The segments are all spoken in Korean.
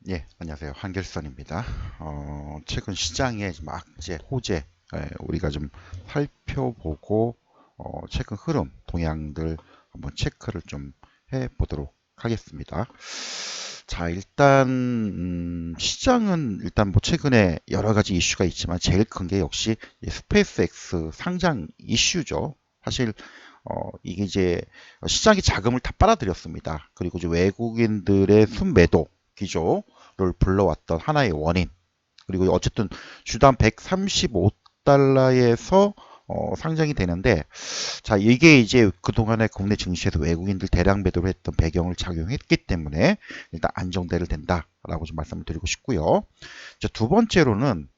예, 안녕하세요. 한결선입니다. 최근 시장의 좀 악재, 호재, 우리가 좀 살펴보고, 최근 흐름, 동향들 한번 체크를 좀 해보도록 하겠습니다. 자, 일단, 시장은 일단 뭐 최근에 여러 가지 이슈가 있지만 제일 큰 게 역시 이 스페이스X 상장 이슈죠. 사실, 이게 이제 시장이 자금을 다 빨아들였습니다. 그리고 이제 외국인들의 순매도 기조를 불러왔던 하나의 원인. 그리고 어쨌든 주당 135달러에서 상장이 되는데, 자, 이게 이제 그동안에 국내 증시에서 외국인들 대량 매도를 했던 배경을 작용했기 때문에 일단 안정대를 된다라고 좀 말씀을 드리고 싶고요. 자, 두 번째로는,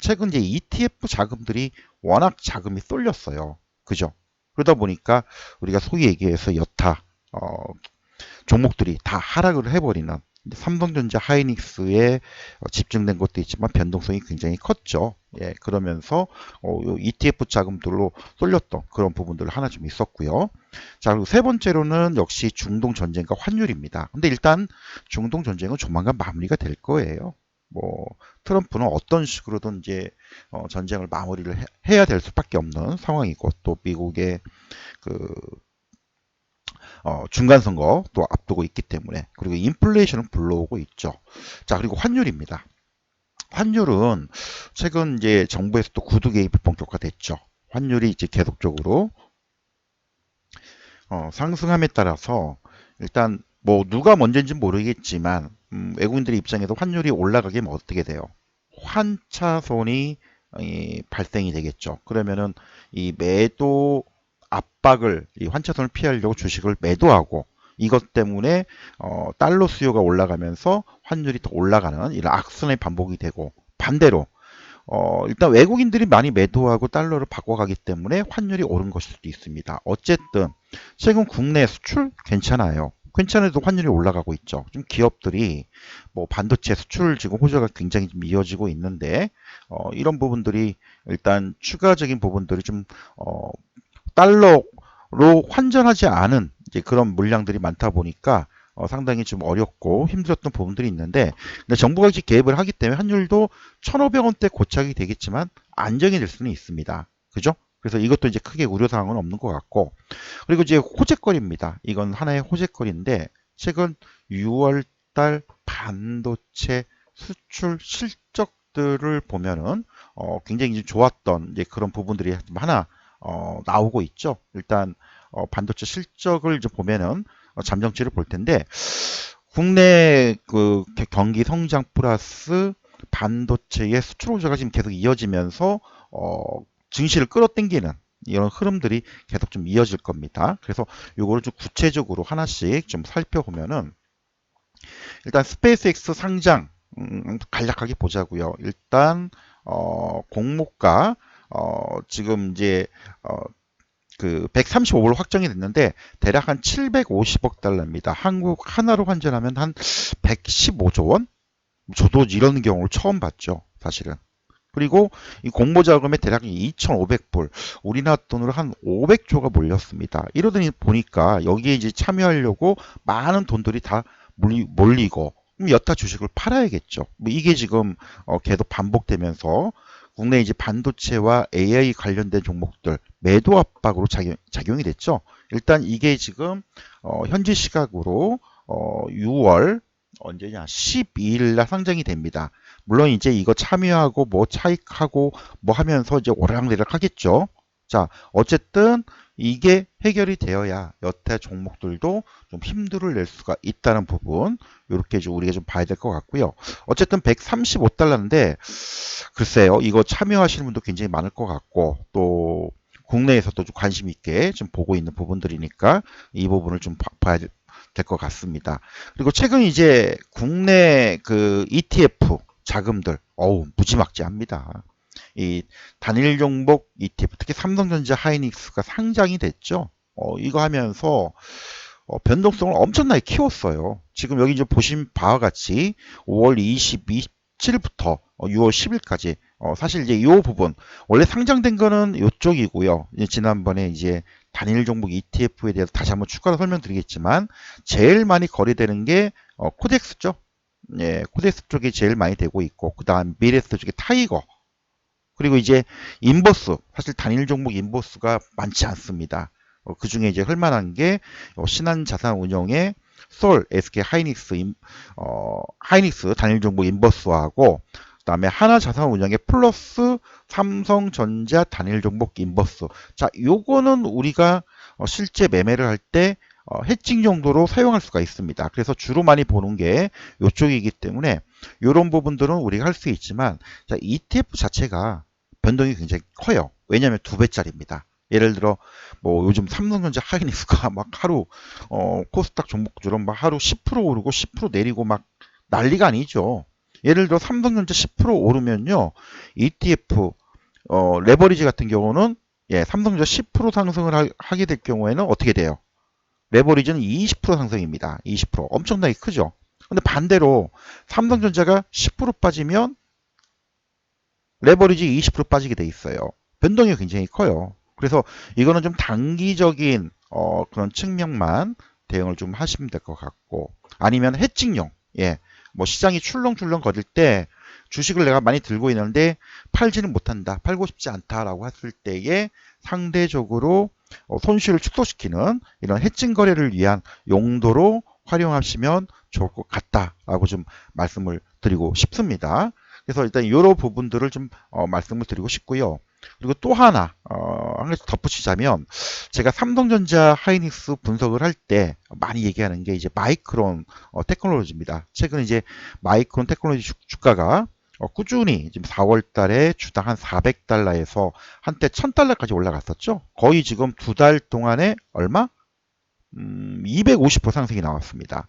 최근 이제 ETF 자금들이 워낙 자금이 쏠렸어요. 그죠? 그러다 보니까 우리가 소위 얘기해서 여타, 종목들이 다 하락을 해버리는 삼성전자 하이닉스에 집중된 것도 있지만 변동성이 굉장히 컸죠. 예, 그러면서 ETF 자금들로 쏠렸던 그런 부분들 하나 좀 있었고요. 자, 그리고 세 번째로는 역시 중동 전쟁과 환율입니다. 근데 일단 중동 전쟁은 조만간 마무리가 될 거예요. 뭐 트럼프는 어떤 식으로든 이제 전쟁을 마무리를 해야 될 수밖에 없는 상황이고 또 미국의 그 중간 선거 또 앞두고 있기 때문에 그리고 인플레이션은 불러오고 있죠. 자, 그리고 환율입니다. 환율은 최근 이제 정부에서 또 구두 개입이 본격화됐죠. 환율이 이제 계속적으로 상승함에 따라서 일단 뭐 누가 먼저인지 모르겠지만 외국인들의 입장에서 환율이 올라가게 되면 어떻게 돼요? 환차손이 발생이 되겠죠. 그러면은 이 매도 압박을 이 환차손을 피하려고 주식을 매도하고 이것 때문에 달러 수요가 올라가면서 환율이 더 올라가는 이런 악순환의 반복이 되고 반대로 일단 외국인들이 많이 매도하고 달러를 바꿔가기 때문에 환율이 오른 것일 수도 있습니다. 어쨌든 최근 국내 수출 괜찮아요. 괜찮아도 환율이 올라가고 있죠. 좀 기업들이 뭐 반도체 수출 지금 호조가 굉장히 좀 이어지고 있는데 이런 부분들이 일단 추가적인 부분들이 좀 달러로 환전하지 않은 이제 그런 물량들이 많다 보니까 상당히 좀 어렵고 힘들었던 부분들이 있는데 근데 정부가 이제 개입을 하기 때문에 환율도 1,500원대 고착이 되겠지만 안정이 될 수는 있습니다. 그죠? 그래서 이것도 이제 크게 우려사항은 없는 것 같고 그리고 이제 호재거리입니다. 이건 하나의 호재거리인데 최근 6월 달 반도체 수출 실적들을 보면은 굉장히 좋았던 이제 그런 부분들이 하나 나오고 있죠. 일단 반도체 실적을 이제 보면은 잠정치를 볼 텐데 국내 그 경기 성장 플러스 반도체의 수출 호조가 지금 계속 이어지면서 증시를 끌어당기는 이런 흐름들이 계속 좀 이어질 겁니다. 그래서 요거를 좀 구체적으로 하나씩 좀 살펴보면은 일단 스페이스X 상장 간략하게 보자고요. 일단 공모가 지금 이제 그 135불 확정이 됐는데 대략 한 750억 달러입니다. 한국 하나로 환전하면 한 115조 원? 저도 이런 경우를 처음 봤죠, 사실은. 그리고 이 공모자금에 대략 2,500불, 우리나라 돈으로 한 500조가 몰렸습니다. 이러더니 보니까 여기에 이제 참여하려고 많은 돈들이 다 몰리고, 그럼 여타 주식을 팔아야겠죠. 뭐 이게 지금 계속 반복되면서 국내 이제 반도체와 AI 관련된 종목들 매도 압박으로 작용이 됐죠. 일단 이게 지금 현지 시각으로 6월 언제냐 12일 날 상장이 됩니다. 물론 이제 이거 참여하고 뭐 차익하고 뭐 하면서 이제 오르락내리락 하겠죠. 자, 어쨌든 이게 해결이 되어야 여타 종목들도 좀 힘들을 낼 수가 있다는 부분 이렇게 좀 우리가 좀 봐야 될 것 같고요. 어쨌든 135달러인데 글쎄요, 이거 참여하시는 분도 굉장히 많을 것 같고 또 국내에서도 좀 관심 있게 좀 보고 있는 부분들이니까 이 부분을 좀 봐야 될 것 같습니다. 그리고 최근 이제 국내 그 ETF 자금들 무지막지합니다. 이 단일 종목 ETF 특히 삼성전자 하이닉스가 상장이 됐죠. 이거 하면서 변동성을 엄청나게 키웠어요. 지금 여기 이제 보신 바와 같이 5월 27일부터 6월 10일까지 사실 이제 이 부분 원래 상장된 거는 이쪽이고요. 지난번에 이제 단일 종목 ETF에 대해서 다시 한번 추가로 설명드리겠지만 제일 많이 거래되는 게 코덱스죠. 예, 코덱스 쪽이 제일 많이 되고 있고, 그 다음 미레스 쪽에 타이거, 그리고 이제 인버스, 사실 단일 종목 인버스가 많지 않습니다. 그 중에 이제 할만한 게 신한자산운용의 솔, SK 하이닉스, 하이닉스 단일 종목 인버스하고, 그다음에 하나자산운용의 플러스 삼성전자 단일 종목 인버스. 자, 요거는 우리가 실제 매매를 할 때 해칭 용도로 사용할 수가 있습니다. 그래서 주로 많이 보는 게 이쪽이기 때문에 이런 부분들은 우리가 할 수 있지만, 자, ETF 자체가 변동이 굉장히 커요. 왜냐하면 두 배짜리입니다. 예를 들어 뭐 요즘 삼성전자 하이닉스가 막 하루 코스닥 종목들은 막 하루 10% 오르고 10% 내리고 막 난리가 아니죠. 예를 들어 삼성전자 10% 오르면요, ETF 레버리지 같은 경우는, 예, 삼성전자 10% 상승을 하게 될 경우에는 어떻게 돼요? 레버리지는 20% 상승입니다. 20% 엄청나게 크죠. 근데 반대로 삼성전자가 10% 빠지면 레버리지 20% 빠지게 돼 있어요. 변동이 굉장히 커요. 그래서 이거는 좀 단기적인 그런 측면만 대응을 좀 하시면 될 것 같고, 아니면 해칭용, 예, 뭐 시장이 출렁출렁 거릴 때 주식을 내가 많이 들고 있는데 팔지는 못한다, 팔고 싶지 않다라고 했을 때에 상대적으로 손실을 축소시키는 이런 해칭 거래를 위한 용도로 활용하시면 좋을 것 같다라고 좀 말씀을 드리고 싶습니다. 그래서 일단 이런 부분들을 좀 말씀을 드리고 싶고요. 그리고 또 하나 한 가지 덧붙이자면, 제가 삼성전자 하이닉스 분석을 할 때 많이 얘기하는 게 이제 마이크론 테크놀로지입니다. 최근 이제 마이크론 테크놀로지 주가가 꾸준히 지금 4월 달에 주당 한 400달러에서 한때 1000달러까지 올라갔었죠. 거의 지금 두 달 동안에 얼마? 250% 상승이 나왔습니다.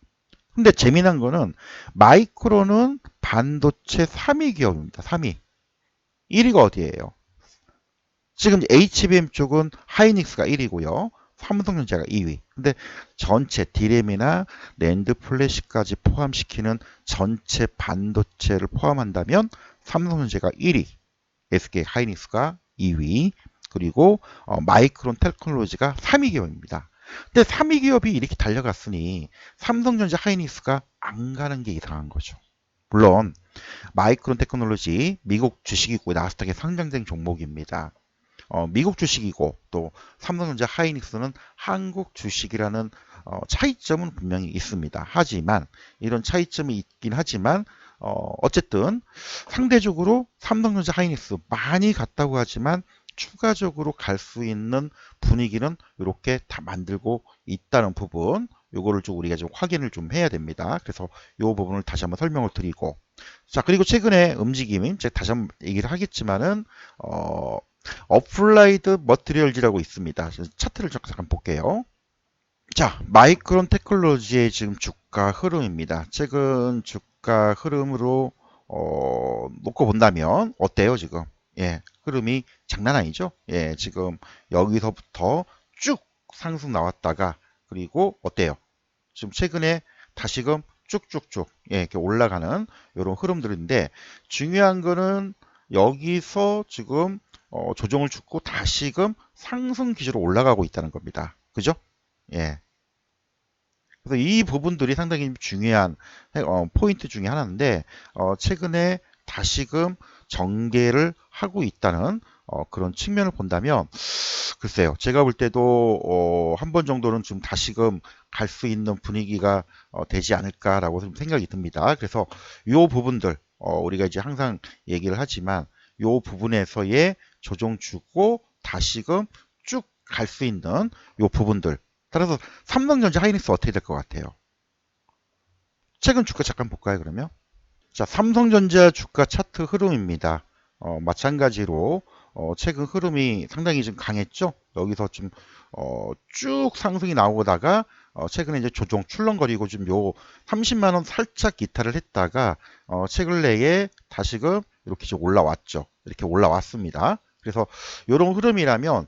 근데 재미난 거는 마이크론은 반도체 3위 기업입니다. 3위. 1위가 어디예요? 지금 HBM 쪽은 하이닉스가 1위고요. 삼성전자가 2위. 근데 전체 디램이나 낸드 플래시까지 포함시키는 전체 반도체를 포함한다면 삼성전자가 1위, SK 하이닉스가 2위, 그리고 마이크론 테크놀로지가 3위 기업입니다. 근데 3위 기업이 이렇게 달려갔으니 삼성전자 하이닉스가 안 가는 게 이상한 거죠. 물론 마이크론 테크놀로지 미국 주식이고 나스닥에 상장된 종목입니다. 미국 주식이고 또 삼성전자 하이닉스는 한국 주식이라는 차이점은 분명히 있습니다. 하지만 이런 차이점이 있긴 하지만 어쨌든 상대적으로 삼성전자 하이닉스 많이 갔다고 하지만 추가적으로 갈 수 있는 분위기는 이렇게 다 만들고 있다는 부분, 요거를 좀 우리가 좀 확인을 좀 해야 됩니다. 그래서 이 부분을 다시 한번 설명을 드리고, 자, 그리고 최근에 움직임이 제가 다시 한번 얘기를 하겠지만은 어플라이드 머티리얼즈라고 있습니다. 차트를 잠깐 볼게요. 자, 마이크론 테크놀로지의 지금 주가 흐름입니다. 최근 주가 흐름으로 놓고 본다면 어때요, 지금? 예, 흐름이 장난 아니죠? 예, 지금 여기서부터 쭉 상승 나왔다가, 그리고 어때요? 지금 최근에 다시금 쭉쭉쭉, 예, 이렇게 올라가는 이런 흐름들인데, 중요한 거는 여기서 지금 조정을 주고 다시금 상승 기조로 올라가고 있다는 겁니다. 그죠? 예. 그래서 이 부분들이 상당히 중요한 포인트 중에 하나인데, 최근에 다시금 전개를 하고 있다는 그런 측면을 본다면, 글쎄요, 제가 볼 때도 한 번 정도는 좀 다시금 갈 수 있는 분위기가 되지 않을까라고 좀 생각이 듭니다. 그래서 이 부분들, 우리가 이제 항상 얘기를 하지만 이 부분에서의 조정 주고 다시금 쭉 갈 수 있는 이 부분들, 따라서 삼성전자 하이닉스 어떻게 될 것 같아요? 최근 주가 잠깐 볼까요, 그러면? 자, 삼성전자 주가 차트 흐름입니다. 마찬가지로 최근 흐름이 상당히 좀 강했죠. 여기서 좀 쭉 상승이 나오다가 최근에 이제 조정 출렁거리고 좀 요 30만 원 살짝 이탈을 했다가 최근 내에 다시금 이렇게 좀 올라왔죠. 이렇게 올라왔습니다. 그래서 이런 흐름이라면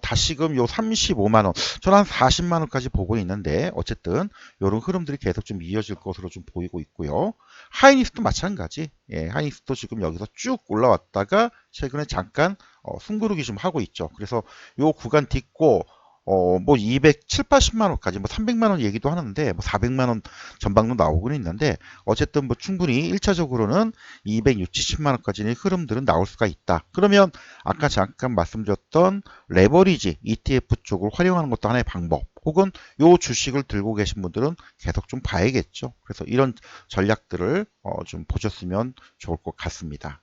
다시금 요 35만 원, 저는 한 40만 원까지 보고 있는데, 어쨌든 이런 흐름들이 계속 좀 이어질 것으로 좀 보이고 있고요. 하이닉스도 마찬가지. 예, 하이닉스도 지금 여기서 쭉 올라왔다가 최근에 잠깐 숨고르기 좀 하고 있죠. 그래서 요 구간 딛고 뭐 207, 80만 원까지 뭐 300만 원 얘기도 하는데 뭐 400만 원 전방도 나오고는 있는데 어쨌든 뭐 충분히 1차적으로는 206, 70만 원까지의 흐름들은 나올 수가 있다. 그러면 아까 잠깐 말씀드렸던 레버리지 ETF 쪽을 활용하는 것도 하나의 방법. 혹은 요 주식을 들고 계신 분들은 계속 좀 봐야겠죠. 그래서 이런 전략들을 좀 보셨으면 좋을 것 같습니다.